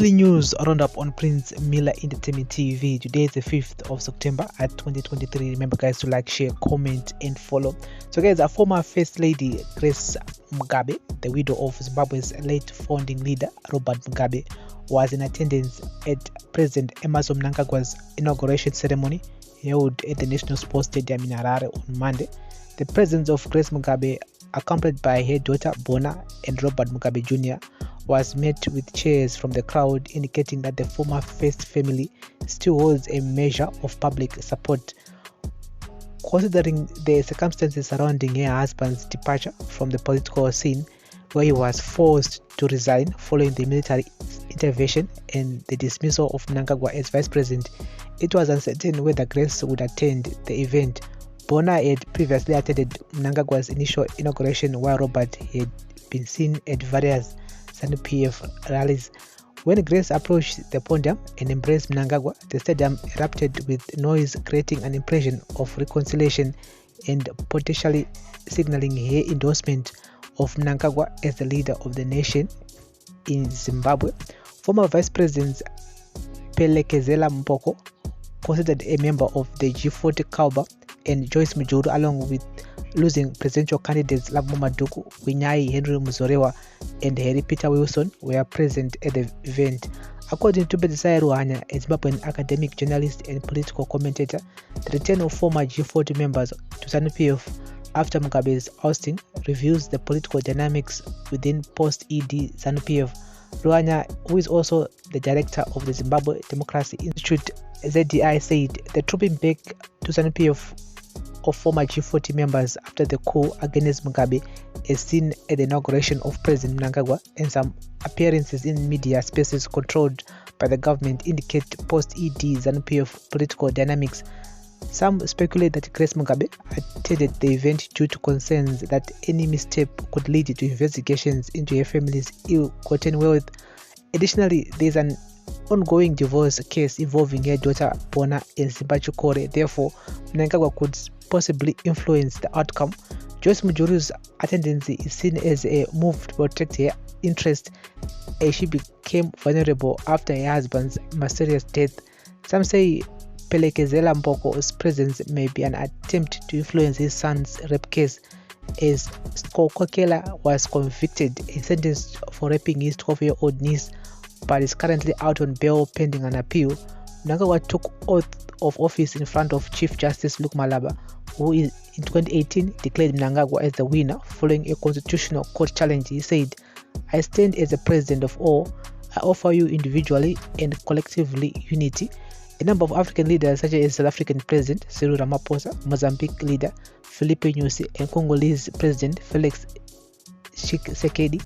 Weekly news roundup on Prince Miller Entertainment TV. Today is the 5th of September at 2023. Remember guys to like, share, comment and follow. So guys, a former First Lady Grace Mugabe, the widow of Zimbabwe's late founding leader Robert Mugabe, was in attendance at President Emmerson Mnangagwa'S inauguration ceremony held at the National Sports Stadium in Harare on Monday. The presence of Grace Mugabe, accompanied by her daughter Bona and Robert Mugabe Jr., was met with cheers from the crowd, indicating that the former First family still holds a measure of public support. Considering the circumstances surrounding her husband's departure from the political scene, where he was forced to resign following the military intervention and the dismissal of Mnangagwa as vice president, it was uncertain whether Grace would attend the event. Bona had previously attended Mnangagwa's initial inauguration, while Robert had been seen at various ZANU-PF rallies. When Grace approached the podium and embraced Mnangagwa, the stadium erupted with noise, creating an impression of reconciliation and potentially signaling her endorsement of Mnangagwa as the leader of the nation in Zimbabwe. Former Vice President Phelekezela Mpoko, considered a member of the G40 Kauba, and Joyce Mujuru, along with losing presidential candidates Labo Maduku, Winyai Henry Muzorewa and Harry Peter Wilson, were present at the event. According to Bedesai Ruhanya, a Zimbabwean academic, journalist and political commentator, the return of former G40 members to ZANU-PF after Mugabe's ousting reveals the political dynamics within post-ED ZANU-PF. Ruhanya, who is also the director of the Zimbabwe Democracy Institute ZDI, said the trooping back to ZANU-PF of former G40 members after the coup against Mugabe is seen at the inauguration of President Mnangagwa, and some appearances in media spaces controlled by the government indicate post-ED ZANU-PF political dynamics. Some speculate that Grace Mugabe attended the event due to concerns that any misstep could lead to investigations into her family's ill-gotten wealth. Additionally, there is an ongoing divorce case involving her daughter Bona and Zimbabwe Kore. Therefore, Mnangagwa could possibly influence the outcome. Joyce Mujuru's attendance is seen as a move to protect her interest, as she became vulnerable after her husband's mysterious death. Some say Phelekezela Mpoko's presence may be an attempt to influence his son's rape case, as Skokokela was convicted and sentenced for raping his 12-year-old niece, but is currently out on bail pending an appeal. Mnangagwa took oath of office in front of Chief Justice Luke Malaba, who in 2018 declared Mnangagwa as the winner following a constitutional court challenge. He said, "I stand as the president of all. I offer you individually and collectively unity." A number of African leaders, such as South African President Cyril Ramaphosa, Mozambique leader Filipe Nyusi, and Congolese President Felix Tshisekedi,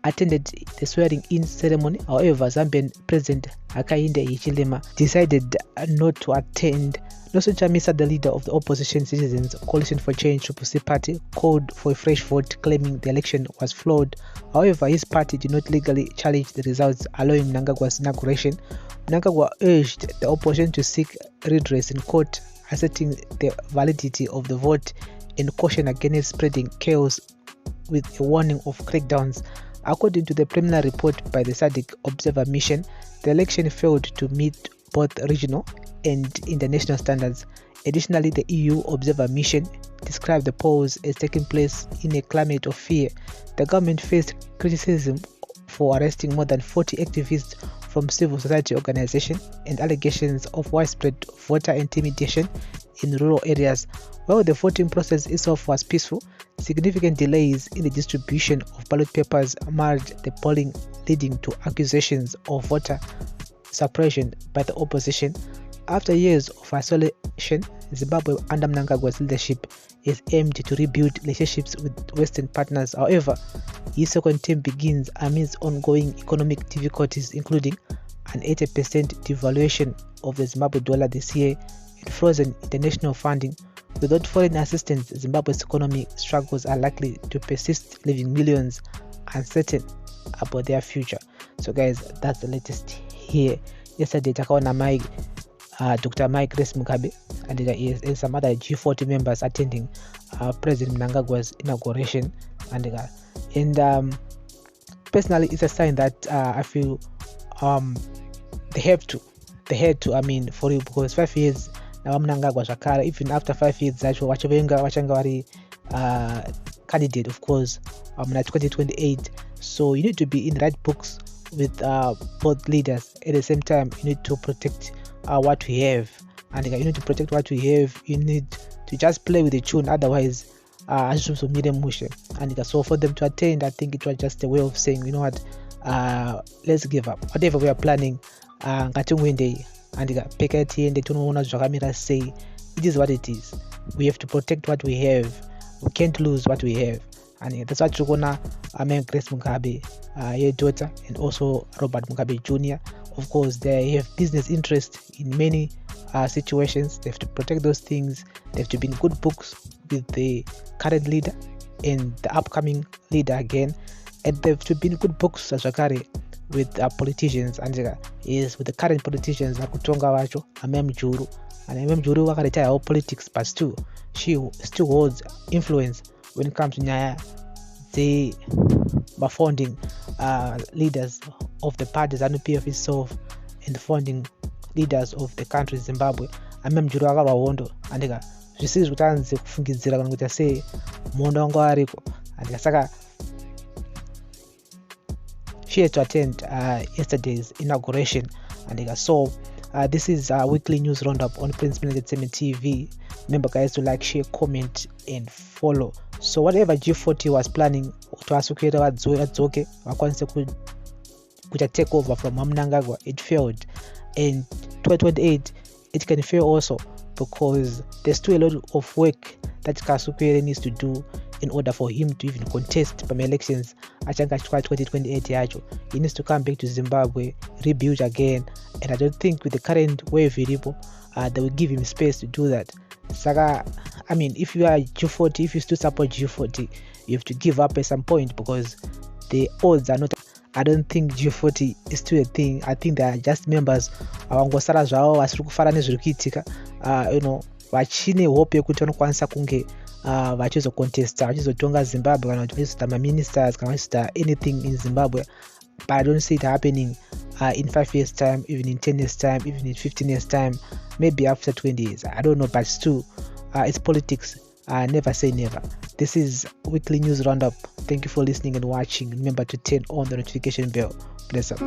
attended the swearing-in ceremony. However, Zambian President Hakainde Hichilema decided not to attend. Nelson Chamisa, the leader of the opposition Citizens Coalition for Change (CCC) party, called for a fresh vote, claiming the election was flawed. However, his party did not legally challenge the results, allowing Mnangagwa's inauguration. Mnangagwa urged the opposition to seek redress in court, asserting the validity of the vote and caution against spreading chaos, with a warning of crackdowns. According to the preliminary report by the SADC Observer Mission, the election failed to meet both regional and international standards. Additionally, the EU Observer Mission described the polls as taking place in a climate of fear. The government faced criticism for arresting more than 40 activists from civil society organizations and allegations of widespread voter intimidation in rural areas. While the voting process itself was peaceful, significant delays in the distribution of ballot papers marred the polling, leading to accusations of voter suppression by the opposition. After years of isolation, Zimbabwe under Mnangagwa's leadership is aimed to rebuild relationships with Western partners. However, his second term begins amidst ongoing economic difficulties, including an 80% devaluation of the Zimbabwe dollar this year and frozen international funding. Without foreign assistance, Zimbabwe's economic struggles are likely to persist, leaving millions uncertain about their future. So guys, that's the latest here. Yesterday, Takaona Mike, Dr. Mike Grace Mugabe, and some other G40 members attending President Mnangagwa's inauguration. And personally, it's a sign that I feel they had to, I mean, for you, because 5 years now Mnangagwa zvakare, even after 5 years zacho vachanga vari candidate, of course, in 2028. So you need to be in the right books with both leaders. At the same time, you need to protect what we have, and you need to protect what we have. You need to just play with the tune, otherwise and so for them to attend, I think it was just a way of saying, you know what, let's give up whatever we are planning, and say it is what it is. We have to protect what we have. We can't lose what we have. And that's what you're gonna Grace Mugabe, your daughter, and also Robert Mugabe Jr. Of course, they have business interest in many situations. They have to protect those things. They have to be in good books with the current leader and the upcoming leader again. And they have to be in good books as with politicians, and is with the current politicians Akutonga Wacho, Juru. And Juru retire all politics, but still she still holds influence when it comes to the founding leaders of the parties, ZANU-PF itself, and the founding leaders of the country Zimbabwe. Juru akawahondo andika zvisizi kuti anze kufungidzira kana kuti ase muhondo wangu ariko, andika saka she had to attend yesterday's inauguration, and so this is a weekly news roundup on Prince Mnangagwa TV. Remember, guys, to like, share, comment, and follow. So whatever G40 was planning to associate Adzoke, could take over from Mnangagwa, it failed. And 2028, it can fail also, because there's still a lot of work that Kasukere needs to do in order for him to even contest from elections. I think 2028 he needs to come back to Zimbabwe, rebuild again, and I don't think with the current wave they will give him space to do that. Saga, I mean, if you are G40, if you still support G40, you have to give up at some point, because the odds are not. I don't think G40 is still a thing. I think they are just members. Vachine hope yekuti vanokwanisa kunge vachizocontesta, vachizotonga Zimbabwe, kana kuti vachizoita maministers, kana vachizoita anything in Zimbabwe. But I don't see it happening in 5 years time, even in 10 years time, even in 15 years time, maybe after 20 years. I don't know, but still, it's politics. Never say never. This is weekly news roundup. Thank you for listening and watching. Remember to turn on the notification bell. Bless up.